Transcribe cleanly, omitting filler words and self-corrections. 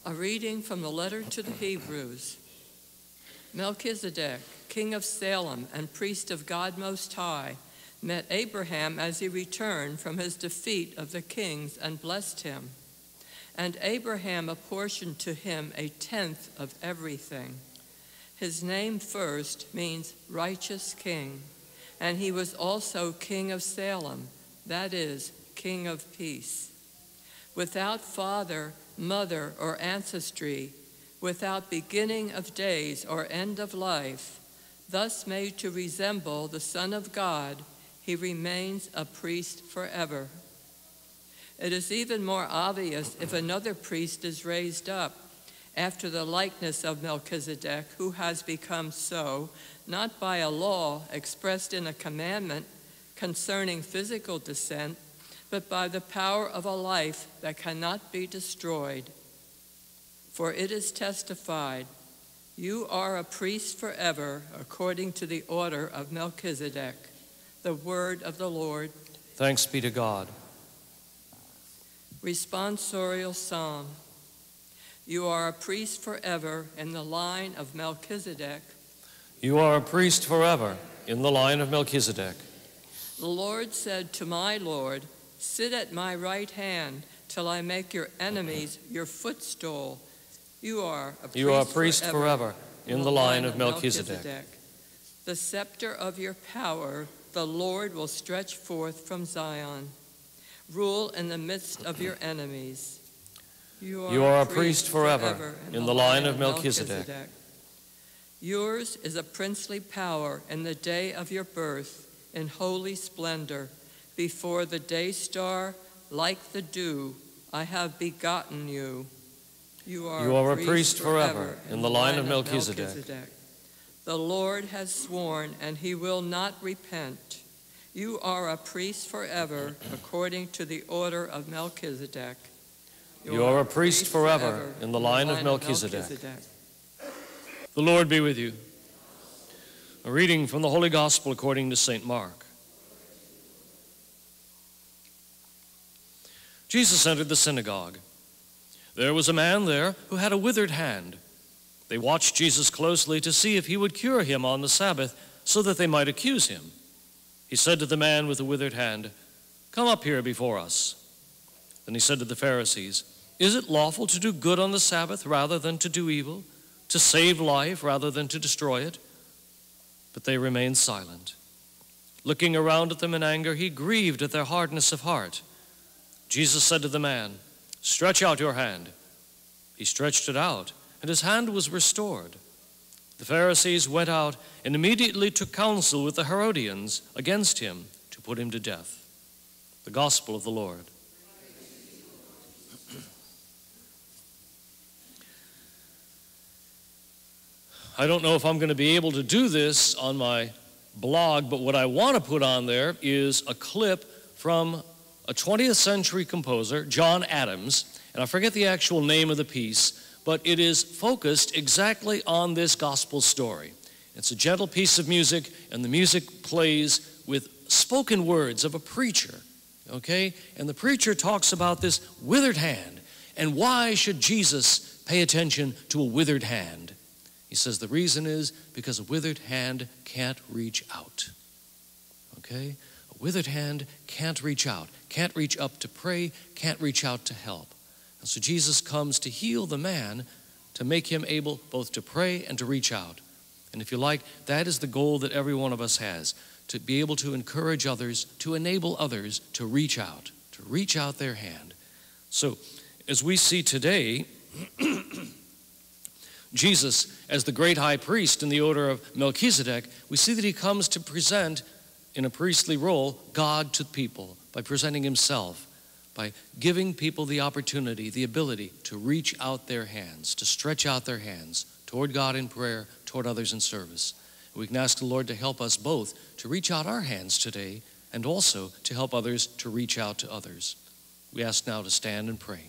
A reading from the letter to the Hebrews. Melchizedek, king of Salem and priest of God Most High, met Abraham as he returned from his defeat of the kings and blessed him. And Abraham apportioned to him a tenth of everything. His name first means righteous king, and he was also king of Salem, that is, king of peace. Without father, mother, or ancestry, without beginning of days or end of life, thus made to resemble the Son of God, he remains a priest forever. It is even more obvious if another priest is raised up, after the likeness of Melchizedek, who has become so, not by a law expressed in a commandment concerning physical descent, but by the power of a life that cannot be destroyed. For it is testified, "You are a priest forever, according to the order of Melchizedek." The word of the Lord. Thanks be to God. Responsorial Psalm. You are a priest forever in the line of Melchizedek. You are a priest forever in the line of Melchizedek. The Lord said to my Lord, "Sit at my right hand till I make your enemies your footstool." You are a priest forever in the line of Melchizedek. The scepter of your power the Lord will stretch forth from Zion. Rule in the midst of your enemies. You are a priest forever in the line of Melchizedek. Yours is a princely power in the day of your birth, in holy splendor. Before the day star, like the dew, I have begotten you. You are a priest forever in the line of Melchizedek. The Lord has sworn, and he will not repent. You are a priest forever, according to the order of Melchizedek. You are a priest forever in the line of Melchizedek. The Lord be with you. A reading from the Holy Gospel according to St. Mark. Jesus entered the synagogue. There was a man there who had a withered hand. They watched Jesus closely to see if he would cure him on the Sabbath so that they might accuse him. He said to the man with the withered hand, "Come up here before us." Then he said to the Pharisees, "Is it lawful to do good on the Sabbath rather than to do evil, to save life rather than to destroy it?" But they remained silent. Looking around at them in anger, he grieved at their hardness of heart. Jesus said to the man, "Stretch out your hand." He stretched it out, and his hand was restored. The Pharisees went out and immediately took counsel with the Herodians against him to put him to death. The Gospel of the Lord. I don't know if I'm going to be able to do this on my blog, but what I want to put on there is a clip from a 20th century composer, John Adams, and I forget the actual name of the piece, but it is focused exactly on this gospel story. It's a gentle piece of music, and the music plays with spoken words of a preacher, okay? And the preacher talks about this withered hand, and why should Jesus pay attention to a withered hand? He says the reason is because a withered hand can't reach out, okay? A withered hand can't reach out, can't reach up to pray, can't reach out to help. And so Jesus comes to heal the man, to make him able both to pray and to reach out. And if you like, that is the goal that every one of us has, to be able to encourage others, to enable others to reach out their hand. So as we see today, Jesus, as the great high priest in the order of Melchizedek, we see that he comes to present, in a priestly role, God to people by presenting himself, by giving people the opportunity, the ability to reach out their hands, to stretch out their hands toward God in prayer, toward others in service. We can ask the Lord to help us both to reach out our hands today and also to help others to reach out to others. We ask now to stand and pray.